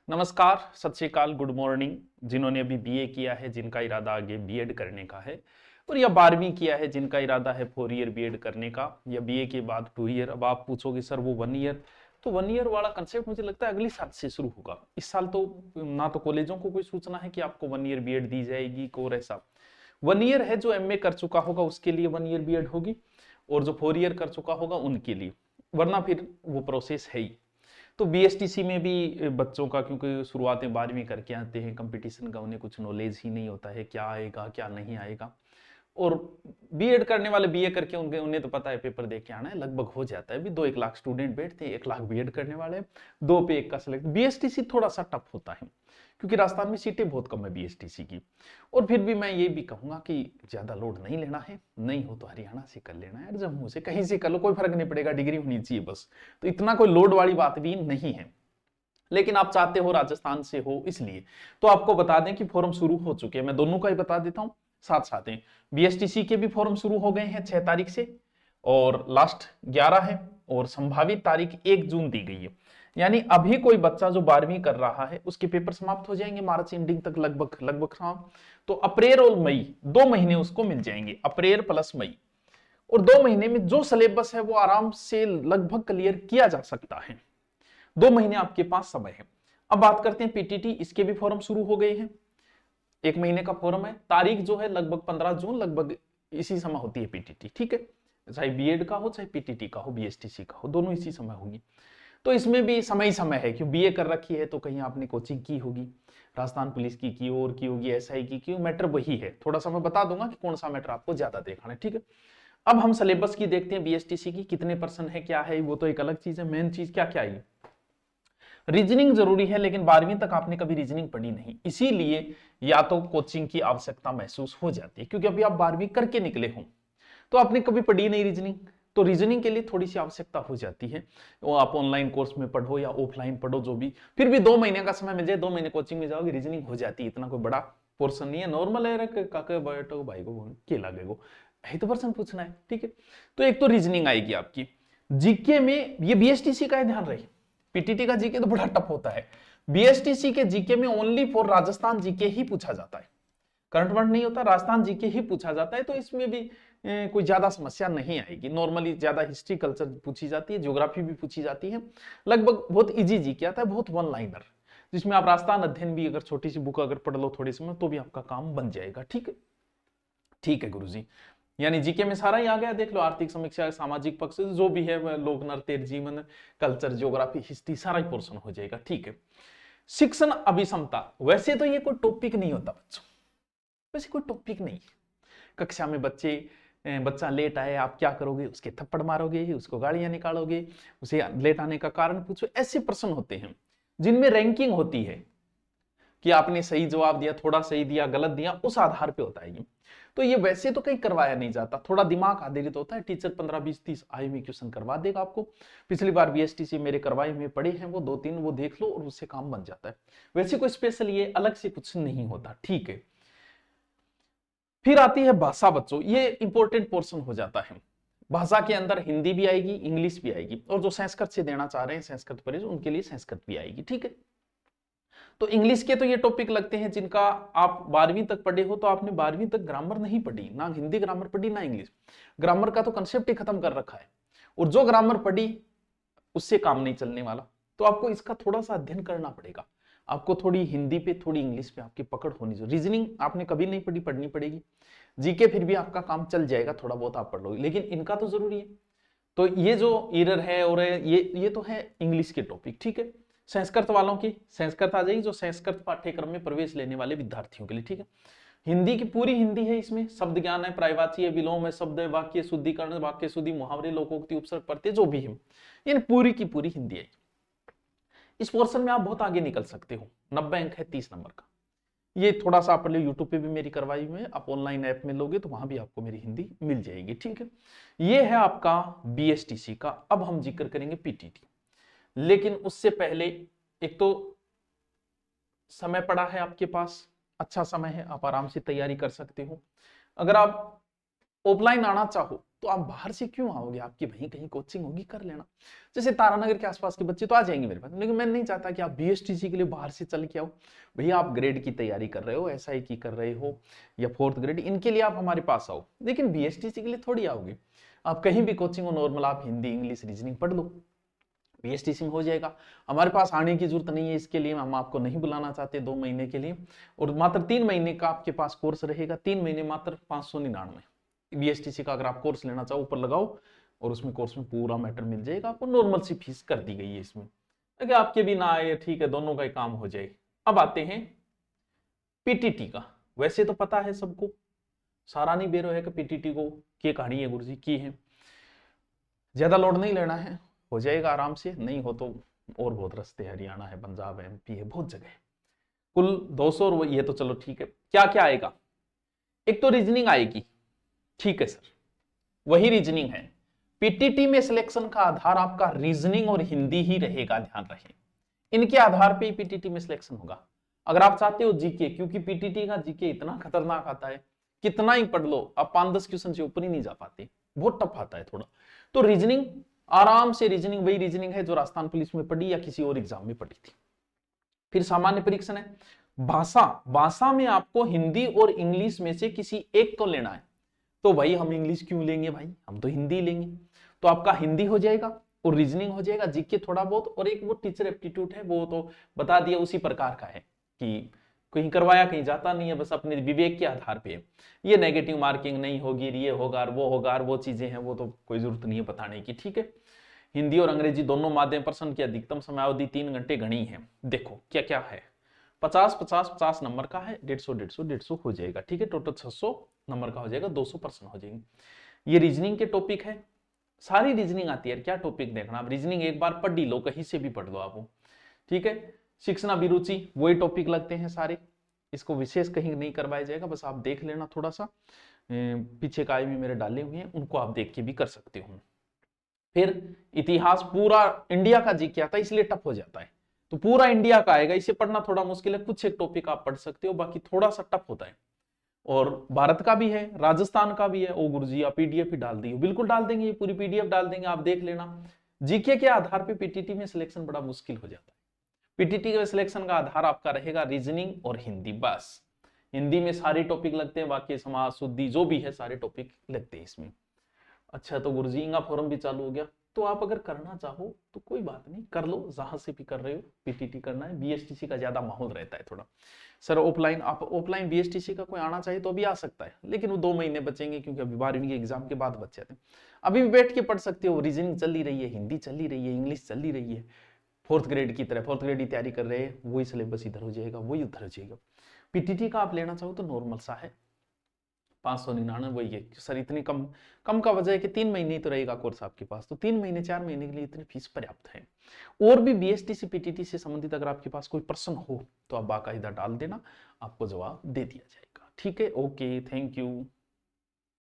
नमस्कार, सत श्री अकाल, गुड मॉर्निंग। जिन्होंने अभी बीए किया है, जिनका इरादा आगे बीएड करने का है, और या 12वीं किया है, जिनका इरादा है 4 ईयर बीएड करने का, या बीए के बाद 2 ईयर। अब आप पूछोगे सर वो 1 ईयर, तो 1 ईयर वाला कंसेप्ट मुझे लगता है अगले साल से शुरू होगा। इस साल तो ना तो कॉलेजों को कोई सूचना है कि आपको 1 ईयर बीएड दी जाएगी, और ऐसा 1 ईयर है जो एमए कर चुका होगा उसके लिए 1 ईयर बीएड होगी, और जो 4 ईयर कर चुका होगा उनके लिए, वरना फिर वो प्रोसेस है ही। तो बीएसटीसी में भी बच्चों का, क्योंकि शुरुआत में 12वीं करके आते हैं, कंपटीशन का उन्हें कुछ नॉलेज ही नहीं होता है क्या आएगा क्या नहीं आएगा। और बीएड करने वाले बीए करके उन्हें तो पता है पेपर दे के आना है, लगभग हो जाता है। भी 2-1 लाख स्टूडेंट बैठते हैं, 1 लाख बीएड करने वाले, 2 पे 1 का सिलेक्ट। बीएसटीसी थोड़ा सा टफ होता है क्योंकि राजस्थान में सीटें बहुत कम है बीएसटीसी की। और फिर भी मैं ये भी कहूंगा कि ज्यादा लोड नहीं लेना है, नहीं हो तो हरियाणा से कर लेना है, जम्मू से कहीं से कर लो, कोई फर्क नहीं पड़ेगा, डिग्री होनी चाहिए बस। तो इतना कोई लोड वाली बात भी नहीं है। लेकिन आप चाहते हो राजस्थान से हो, इसलिए तो आपको बता दें कि फॉर्म शुरू हो चुके हैं। मैं दोनों का ही बता देता हूं साथ साथ हैं। बीएसटीसी के भी फॉर्म शुरू हो गए हैं 6 तारीख से, और लास्ट 11 है, और संभावित तारीख 1 जून दी गई है। यानी अभी कोई बच्चा जो 12वीं कर रहा है उसके पेपर समाप्त हो जाएंगे मार्च एंडिंग तक, लगभग हाँ। तो अप्रैल और मई 2 महीने उसको मिल जाएंगे, अप्रैल प्लस मई। और 2 महीने में जो सिलेबस है वो आराम से लगभग क्लियर किया जा सकता है। 2 महीने आपके पास समय है। अब बात करते हैं पीटीटी, इसके भी फॉर्म शुरू हो गए हैं। 1 महीने का फॉर्म है, तारीख जो है लगभग 15 जून, लगभग इसी समय होती है पीटीटी, ठीक है। चाहे बीएड का हो चाहे पीटीटी का हो, बीएसटीसी का हो, दोनों इसी समय होगी। तो इसमें भी समय ही समय है, क्यों बीए कर रखी है तो कहीं आपने कोचिंग की होगी, राजस्थान पुलिस की और की होगी, एसआई की, मैटर वही है। थोड़ा सा मैं बता दूंगा कि कौन सा मैटर आपको ज्यादा देखना है, ठीक है। अब हम सिलेबस की देखते हैं, बीएसटीसी की कितने परसेंट है, क्या है, वो तो एक अलग चीज है। मेन चीज क्या क्या है, रीजनिंग जरूरी है, लेकिन 12वीं तक आपने कभी रीजनिंग पढ़ी नहीं, इसीलिए या तो कोचिंग की आवश्यकता महसूस हो जाती है, क्योंकि अभी आप 12वीं करके निकले हो तो आपने कभी पढ़ी नहीं रीजनिंग, तो रीजनिंग के लिए थोड़ी सी आवश्यकता हो जाती है। वो आप ऑनलाइन कोर्स में पढ़ो या ऑफलाइन पढ़ो, जो भी, फिर भी 2 महीने का समय मिल जाए, 2 महीने कोचिंग में जाओगे, रीजनिंग हो जाती है। इतना कोई बड़ा पोर्सन नहीं है, नॉर्मल है। काके बैठो भाई को के लगेगो, यही तो पर्सन पूछना है, ठीक है। तो एक तो रीजनिंग आएगी आपकी। जीके में ये बीएसटीसी का ध्यान रहे, पीटीटी का जीके तो बड़ा टफ होता है, बीएसटीसी के जीके में ओनली फॉर राजस्थान जीके ही पूछा जाता है, करंट वर्ड नहीं होता, राजस्थान जीके ही पूछा जाता है। तो इसमें भी कोई ज्यादा समस्या नहीं आएगी। नॉर्मली ज्यादा हिस्ट्री कल्चर पूछी जाती है, ज्योग्राफी भी पूछी जाती है, लगभग बहुत इजी जीके आता है, बहुत वन लाइनर, जिसमें आप राजस्थान अध्ययन भी अगर छोटी सी बुक अगर पढ़ लो थोड़ी समय, तो भी आपका काम बन जाएगा, ठीक है। ठीक है गुरुजी, यानी जीके में सारा ही आ गया, देख लो, आर्थिक समीक्षा, सामाजिक पक्ष जो भी है, लोक नृत्य, जीवन, कल्चर, ज्योग्राफी, हिस्ट्री, सारा ही पोर्शन हो जाएगा, ठीक है। शिक्षण अभिक्षमता, वैसे तो ये कोई टॉपिक नहीं होता बच्चों, वैसे कोई टॉपिक नहीं। कक्षा में बच्चा लेट आए, आप क्या करोगे, उसके थप्पड़ मारोगे, उसको गालियां निकालोगे, उसे लेट आने का कारण पूछो, ऐसे प्रश्न होते हैं जिनमें रैंकिंग होती है कि आपने सही जवाब दिया, थोड़ा सही दिया, गलत दिया, उस आधार पे होता है ये। तो ये वैसे तो कहीं करवाया नहीं जाता, थोड़ा दिमाग आधारित होता है। टीचर 15, 20, 30 आए में क्वेश्चन करवा देगा आपको। पिछली बार बीएसटीसी मेरे करवाए हुए पड़े हैं, वो 2-3 वो देख लो और उससे काम बन जाता है। वैसे कोई स्पेशल ये अलग से कुछ नहीं होता, ठीक है। फिर आती है भाषा बच्चों, ये इंपॉर्टेंट पोर्शन हो जाता है। भाषा के अंदर हिंदी भी आएगी, इंग्लिश भी आएगी, और जो संस्कृत से देना चाह रहे हैं, संस्कृत पढ़े, उनके लिए संस्कृत भी आएगी, ठीक है। तो इंग्लिश के तो ये टॉपिक लगते हैं जिनका आप 12वीं तक पढ़े हो, तो आपने 12वीं तक ग्रामर नहीं पढ़ी, ना हिंदी ग्रामर पढ़ी ना इंग्लिश ग्रामर का, तो कंसेप्ट ही खत्म कर रखा है। और जो ग्रामर पढ़ी उससे काम नहीं चलने वाला, तो आपको इसका थोड़ा सा अध्ययन करना पड़ेगा। आपको थोड़ी हिंदी पे, थोड़ी इंग्लिश पे आपकी पकड़ होनी चाहिए। रीजनिंग आपने कभी नहीं पढ़ी, पढ़नी पड़ेगी। जीके फिर भी आपका काम चल जाएगा, थोड़ा बहुत आप पढ़ लोगे, लेकिन इनका तो जरूरी है। तो ये जो एरर है, और ये तो है इंग्लिश के टॉपिक, ठीक है। संस्कृत वालों की संस्कृत आ जाएगी, जो संस्कृत पाठ्यक्रम में प्रवेश लेने वाले विद्यार्थियों के लिए, ठीक है। हिंदी की पूरी हिंदी है, इसमें शब्द ज्ञान है, प्रायवाची है, विलोम है, शब्द है, वाक्य शुद्धिकरण, वाक्य शुद्धि, मुहावरे, लोकोक्ति, उपसर्ग, प्रत्यय, जो भी है, यानी पूरी की पूरी हिंदी है। इस पोर्शन में आप बहुत आगे निकल सकते हो। 90 अंक है 30 नंबर का। ये थोड़ा सा आप यूट्यूब पे भी मेरी करवाई हुई है, आप ऑनलाइन ऐप में लोगे तो वहां भी आपको मेरी हिंदी मिल जाएगी, ठीक है। ये है आपका बीएसटीसी का। अब हम जिक्र करेंगे पीटीटी, लेकिन उससे पहले एक तो समय पड़ा है आपके पास, अच्छा समय है, आप आराम से तैयारी कर सकते हो। अगर आप ऑफलाइन आना चाहो तो आप बाहर से क्यों आओगे, आपकी वहीं कहीं कोचिंग होगी, कर लेना। जैसे तारानगर के आसपास के बच्चे तो आ जाएंगे मेरे पास, लेकिन मैं नहीं चाहता कि आप बीएसटीसी के लिए बाहर से चल के आओ। भैया आप ग्रेड की तैयारी कर रहे हो, एसआई की कर रहे हो या 4th ग्रेड, इनके लिए आप हमारे पास आओ, लेकिन बीएसटीसी के लिए थोड़ी आओगे। आप कहीं भी कोचिंग हो नॉर्मल, आप हिंदी इंग्लिश रीजनिंग पढ़ लो, बीएसटीसी में हो जाएगा। हमारे पास आने की जरूरत नहीं है, इसके लिए हम आपको नहीं बुलाना चाहते 2 महीने के लिए, और मात्र 3 महीने का आपके पास कोर्स रहेगा। 3 महीने मात्र 599 बीएसटीसी का अगर आप कोर्स लेना चाहो ऊपर लगाओ, और उसमें कोर्स में पूरा मैटर मिल जाएगा आपको। नॉर्मल सी फीस कर दी गई है इसमें, अगर आपके भी ना आए ठीक है, दोनों का ही काम हो जाए। अब आते हैं पीटीटी का। वैसे तो पता है सबको, सारा नहीं बेरो है कि पीटीटी को क्या कहानी है गुरुजी की है, ज्यादा लोड नहीं लेना है, हो जाएगा आराम से। नहीं हो तो और बहुत रास्ते, हरियाणा है, पंजाब है, एमपी है, बहुत जगह है। कुल 200 और ये तो चलो ठीक है। क्या क्या आएगा, एक तो रीजनिंग आएगी, ठीक है सर, वही रीजनिंग है। पीटीटी में सिलेक्शन का आधार आपका रीजनिंग और हिंदी ही रहेगा, ध्यान रहे, इनके आधार पे ही पीटीटी में सिलेक्शन होगा। अगर आप चाहते हो जीके, क्योंकि पीटीटी का जीके इतना खतरनाक आता है, कितना ही पढ़ लो आप 5-10 क्वेश्चन से ऊपर ही नहीं जा पाते, बहुत टफ आता है थोड़ा। तो रीजनिंग आराम से, रीजनिंग वही रीजनिंग है जो राजस्थान पुलिस में पढ़ी या किसी और एग्जाम में पढ़ी थी। फिर सामान्य परीक्षण है। भाषा, भाषा में आपको हिंदी और इंग्लिश में से किसी एक को लेना है। तो भाई हम इंग्लिश क्यों लेंगे भाई, हम तो हिंदी लेंगे। तो आपका हिंदी हो जाएगा और रीजनिंग हो जाएगा, जीके थोड़ा बहुत, और एक वो टीचर एप्टीट्यूड है, वो तो बता दिया उसी प्रकार का है कि कहीं करवाया कहीं जाता नहीं है, बस अपने विवेक के आधार पे। ये नेगेटिव मार्किंग नहीं होगी, ये होगा वो होगा, वो चीजें हैं, वो तो कोई जरूरत नहीं है बताने की, ठीक है। हिंदी और अंग्रेजी दोनों माध्यम प्रश्न की अधिकतम समयावधि 3 घंटे गणी है। देखो क्या क्या है, 50-50-50 नंबर का है, 150-150-150 हो जाएगा, ठीक है। टोटल 600 नंबर का हो जाएगा, 200 प्रश्न हो जाएंगे। ये रीजनिंग के टॉपिक है, सारी रीजनिंग आती है। क्या टॉपिक देखना, आप रीजनिंग एक बार पढ़ ही लो, कहीं से भी पढ़ लो आप, ठीक है। शिक्षण अभिरुचि, वही टॉपिक लगते हैं सारे, इसको विशेष कहीं नहीं करवाया जाएगा, बस आप देख लेना थोड़ा सा, पीछे काय भी मेरे डाले हुए हैं, उनको आप देख के भी कर सकते हो। फिर इतिहास, पूरा इंडिया का जी क्या था, इसलिए टफ हो जाता है, तो पूरा इंडिया का आएगा, इसे पढ़ना थोड़ा मुश्किल है, कुछ एक टॉपिक आप पढ़ सकते हो, बाकी थोड़ा सा टफ होता है। और भारत का भी है, राजस्थान का भी है। ओ गुरुजी आप पीडीएफ ही डाल दी, बिल्कुल डाल देंगे, ये पूरी पीडीएफ डाल देंगे, आप देख लेना। जीके के आधार पे पीटीटी में सिलेक्शन बड़ा मुश्किल हो जाता है। पीटीटी के सिलेक्शन का आधार आपका रहेगा रीजनिंग और हिंदी, बस। हिंदी में सारे टॉपिक लगते हैं, बाकी समाज शुद्धि जो भी है सारे टॉपिक लगते हैं इसमें। अच्छा तो गुरुजी इंगा फोरम भी चालू हो गया, तो आप अगर करना चाहो तो कोई बात नहीं, कर लो, जहां से भी कर रहे हो। पीटीटी करना है, बीएसटीसी का ज्यादा माहौल रहता है थोड़ा। सर ऑफलाइन, आप ऑफलाइन बीएसटीसी का कोई आना चाहिए तो अभी आ सकता है, लेकिन वो 2 महीने बचेंगे, क्योंकि अभी 12वीं के एग्जाम के बाद बच जाते हैं। अभी भी बैठ के पढ़ सकते हो, रीजनिंग चल ही रही है, हिंदी चल ही रही है, इंग्लिश चल ही रही है। 4th ग्रेड की तरह, 4th ग्रेड की तैयारी कर रहे हैं, वही सिलेबस इधर हो जाएगा, वही उधर हो जाएगा। पीटीटी का आप लेना चाहो तो नॉर्मल सा है, 599 वही है। सर इतनी कम, कम का वजह है कि 3 महीने तो रहेगा कोर्स आपके पास, तो 3 महीने 4 महीने के लिए इतनी फीस पर्याप्त है। और भी बीएसटीसी पीटीटी से संबंधित अगर आपके पास कोई प्रश्न हो तो आप बाकायदा डाल देना, आपको जवाब दे दिया जाएगा, ठीक है। Okay, thank you.